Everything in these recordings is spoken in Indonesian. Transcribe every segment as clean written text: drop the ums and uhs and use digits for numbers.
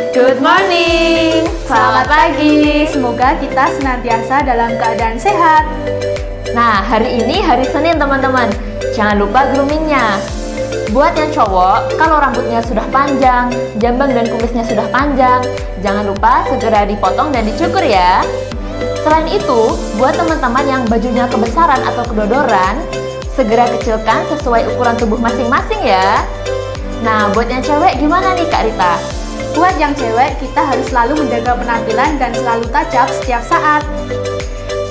Good morning, selamat pagi. Semoga kita senantiasa dalam keadaan sehat. Nah, hari ini hari Senin teman-teman. Jangan lupa groomingnya. Buat yang cowok, kalau rambutnya sudah panjang, jambang dan kumisnya sudah panjang, jangan lupa segera dipotong dan dicukur ya. Selain itu, buat teman-teman yang bajunya kebesaran atau kedodoran, segera kecilkan sesuai ukuran tubuh masing-masing ya. Nah, buat yang cewek gimana nih Kak Rita? Buat yang cewek, kita harus selalu menjaga penampilan dan selalu tajam setiap saat.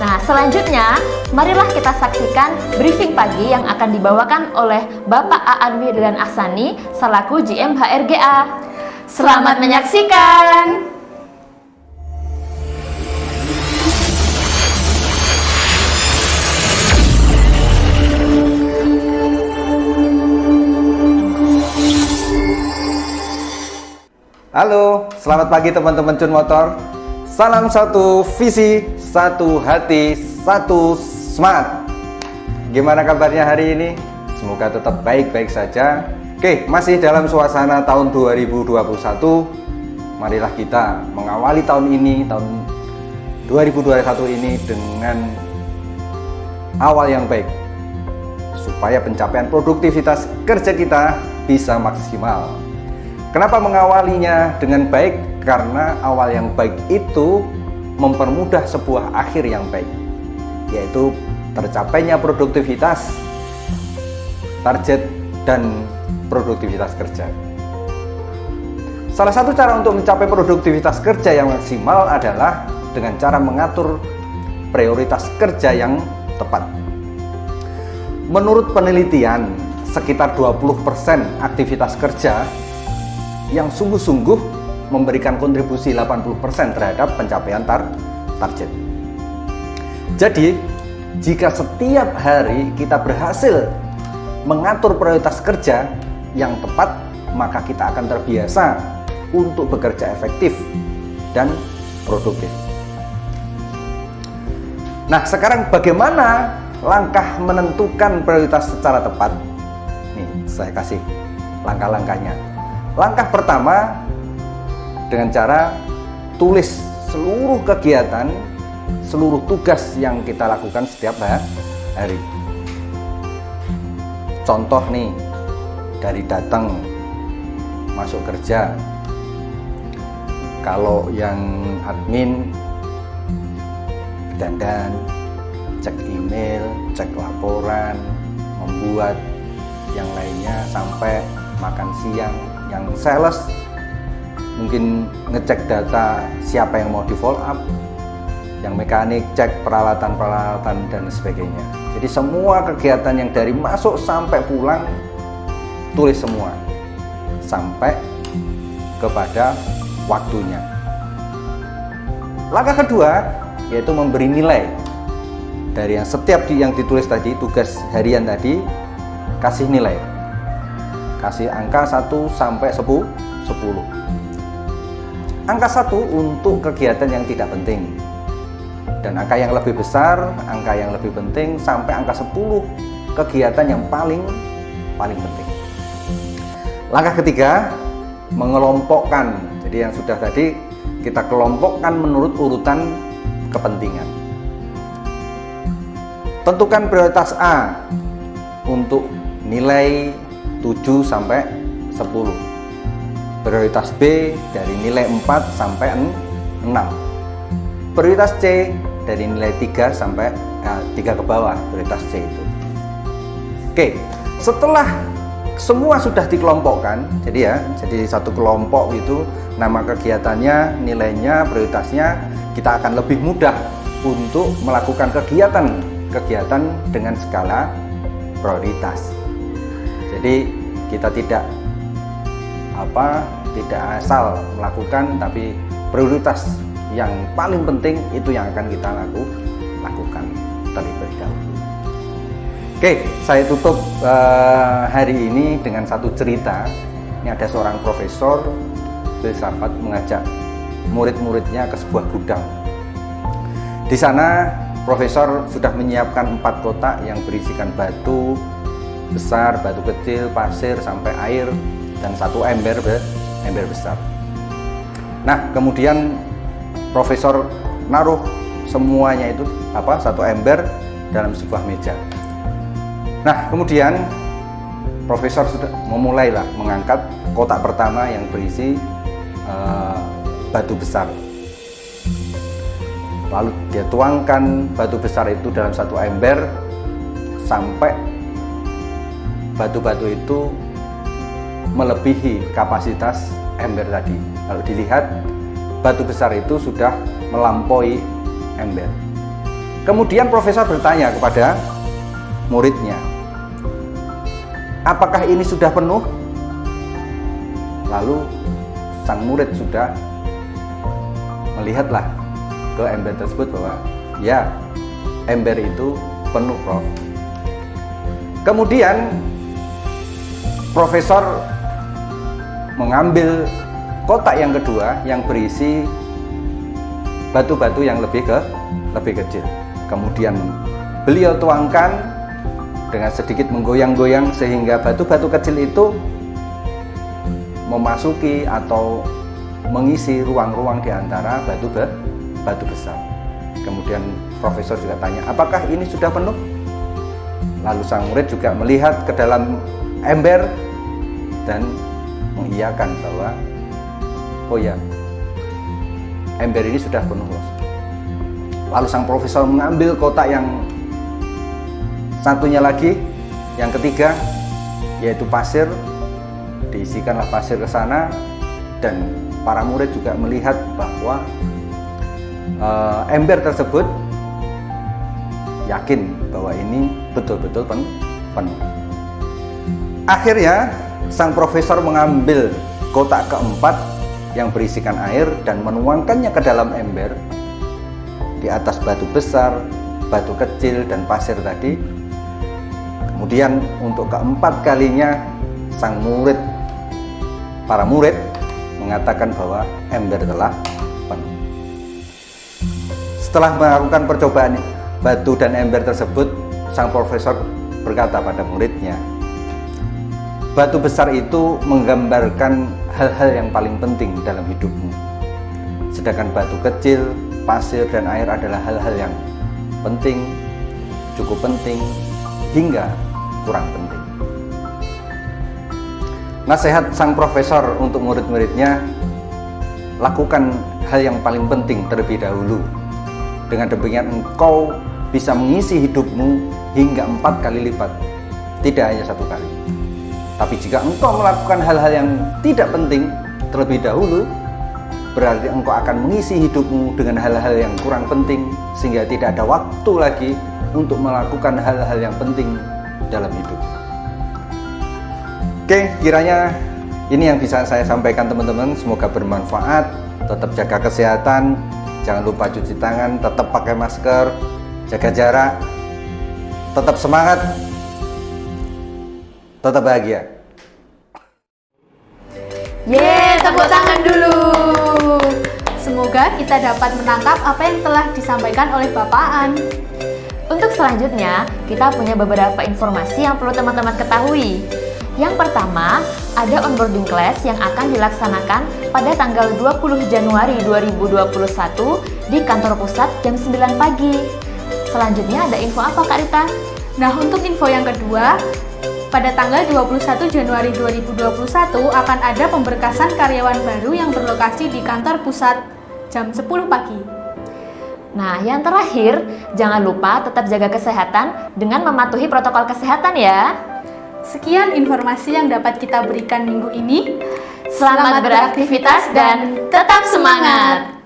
Nah, selanjutnya, marilah kita saksikan briefing pagi yang akan dibawakan oleh Bapak Aan Wirdan Ahsani selaku GM HRGA. Selamat menyaksikan! Halo, selamat pagi teman-teman Cun Motor. Salam satu visi, satu hati, satu smart. Gimana kabarnya hari ini? Semoga tetap baik-baik saja. Oke, masih dalam suasana tahun 2021. Marilah kita mengawali tahun ini, tahun 2021 ini dengan awal yang baik, supaya pencapaian produktivitas kerja kita bisa maksimal. Kenapa mengawalinya dengan baik? Karena awal yang baik itu mempermudah sebuah akhir yang baik, yaitu tercapainya produktivitas, target, dan produktivitas kerja. Salah satu cara untuk mencapai produktivitas kerja yang maksimal adalah dengan cara mengatur prioritas kerja yang tepat. Menurut penelitian, sekitar 20% aktivitas kerja yang sungguh-sungguh memberikan kontribusi 80% terhadap pencapaian target. Jadi, jika setiap hari kita berhasil mengatur prioritas kerja yang tepat, maka kita akan terbiasa untuk bekerja efektif dan produktif. Nah, sekarang bagaimana langkah menentukan prioritas secara tepat? Nih, saya kasih langkah-langkahnya. Langkah pertama, dengan cara tulis seluruh kegiatan, seluruh tugas yang kita lakukan setiap hari. Contoh nih, dari datang masuk kerja. Kalau yang admin, dandan, cek email, cek laporan, membuat yang lainnya sampai makan siang. Yang sales mungkin ngecek data siapa yang mau di follow up, yang mekanik cek peralatan-peralatan dan sebagainya. Jadi semua kegiatan yang dari masuk sampai pulang tulis semua sampai kepada waktunya. Langkah kedua yaitu memberi nilai dari yang setiap yang ditulis tadi, tugas harian tadi, kasih nilai. Kasih angka 1 sampai 10. Angka 1 untuk kegiatan yang tidak penting, dan angka yang lebih besar, angka yang lebih penting, sampai angka 10 kegiatan yang paling penting. Langkah ketiga, mengelompokkan. Jadi yang sudah tadi kita kelompokkan menurut urutan kepentingan. Tentukan prioritas A untuk nilai 7 sampai 10. Prioritas B dari nilai 4 sampai 6. Prioritas C dari nilai 3 sampai 3 ke bawah, prioritas C itu. Oke, setelah semua sudah dikelompokkan, jadi satu kelompok itu, nama kegiatannya, nilainya, prioritasnya, kita akan lebih mudah untuk melakukan kegiatan dengan skala prioritas. Jadi kita tidak asal melakukan, tapi prioritas yang paling penting itu yang akan kita lakukan terlebih dahulu. Oke, saya tutup hari ini dengan satu cerita. Ini ada seorang profesor filsafat mengajak murid-muridnya ke sebuah gudang. Di sana profesor sudah menyiapkan 4 kotak yang berisikan batu besar, batu kecil, pasir, sampai air, dan 1 ember besar. Nah, kemudian profesor naruh semuanya itu satu ember dalam sebuah meja. Nah, kemudian profesor sudah memulailah mengangkat kotak pertama yang berisi batu besar. Lalu dia tuangkan batu besar itu dalam satu ember sampai batu-batu itu melebihi kapasitas ember tadi. Lalu dilihat batu besar itu sudah melampaui ember. Kemudian profesor bertanya kepada muridnya, apakah ini sudah penuh? Lalu sang murid sudah melihatlah ke ember tersebut bahwa ya, ember itu penuh, Prof. Kemudian profesor mengambil kotak yang kedua yang berisi batu-batu yang lebih kecil. Kemudian beliau tuangkan dengan sedikit menggoyang-goyang sehingga batu-batu kecil itu memasuki atau mengisi ruang-ruang di antara batu besar. Kemudian profesor juga tanya, apakah ini sudah penuh? Lalu sang murid juga melihat ke dalam ember dan mengiyakan bahwa oh ya, ember ini sudah penuh. Lalu sang profesor mengambil kotak yang satunya lagi, yang ketiga, yaitu pasir. Diisikanlah pasir ke sana dan para murid juga melihat bahwa ember tersebut yakin bahwa ini betul-betul penuh. Akhirnya sang profesor mengambil kotak keempat yang berisikan air dan menuangkannya ke dalam ember di atas batu besar, batu kecil, dan pasir tadi. Kemudian untuk keempat kalinya para murid mengatakan bahwa ember telah penuh. Setelah melakukan percobaan batu dan ember tersebut, sang profesor berkata pada muridnya, batu besar itu menggambarkan hal-hal yang paling penting dalam hidupmu. Sedangkan batu kecil, pasir, dan air adalah hal-hal yang penting, cukup penting, hingga kurang penting. Nasihat sang profesor untuk murid-muridnya, lakukan hal yang paling penting terlebih dahulu. Dengan demikian engkau bisa mengisi hidupmu hingga 4 kali lipat, tidak hanya 1 kali. Tapi jika engkau melakukan hal-hal yang tidak penting terlebih dahulu, berarti engkau akan mengisi hidupmu dengan hal-hal yang kurang penting, sehingga tidak ada waktu lagi untuk melakukan hal-hal yang penting dalam hidup. Oke, kiranya ini yang bisa saya sampaikan teman-teman. Semoga bermanfaat. Tetap jaga kesehatan, jangan lupa cuci tangan, tetap pakai masker, jaga jarak, tetap semangat, tetap bahagia. Yeay, tepuk tangan dulu. Semoga kita dapat menangkap apa yang telah disampaikan oleh Bapak An. Untuk selanjutnya, kita punya beberapa informasi yang perlu teman-teman ketahui. Yang pertama, ada onboarding class yang akan dilaksanakan pada tanggal 20 Januari 2021 di kantor pusat jam 9 pagi. Selanjutnya ada info apa, Kak Rita? Nah, untuk info yang kedua, pada tanggal 21 Januari 2021 akan ada pemberkasan karyawan baru yang berlokasi di kantor pusat jam 10 pagi. Nah, yang terakhir, jangan lupa tetap jaga kesehatan dengan mematuhi protokol kesehatan ya. Sekian informasi yang dapat kita berikan minggu ini. Selamat beraktivitas dan tetap semangat!